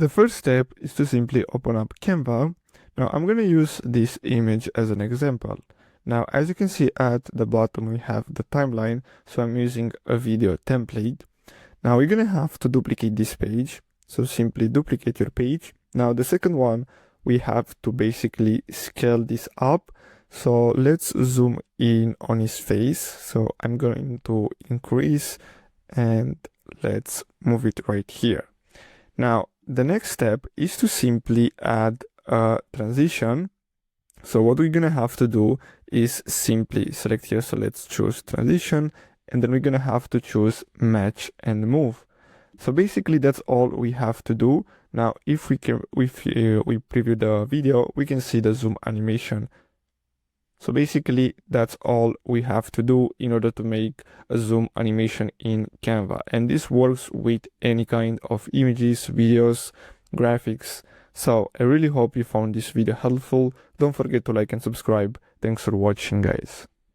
The first step is to simply open up Canva. Now I'm going to use this image as an example. Now, as you can see at the bottom, we have the timeline. So I'm using a video template. Now we're going to have to duplicate this page. So simply duplicate your page. Now the second one, we have to basically scale this up. So let's zoom in on his face. So I'm going to increase and let's move it right here. Now, the next step is to simply add a transition. So what we're gonna have to do is simply select here. So let's choose transition, and then we're gonna have to choose match and move. So basically that's all we have to do. Now, if we preview the video, we can see the zoom animation. So basically that's all we have to do in order to make a zoom animation in Canva. And this works with any kind of images, videos, graphics. So I really hope you found this video helpful. Don't forget to like and subscribe. Thanks for watching, guys.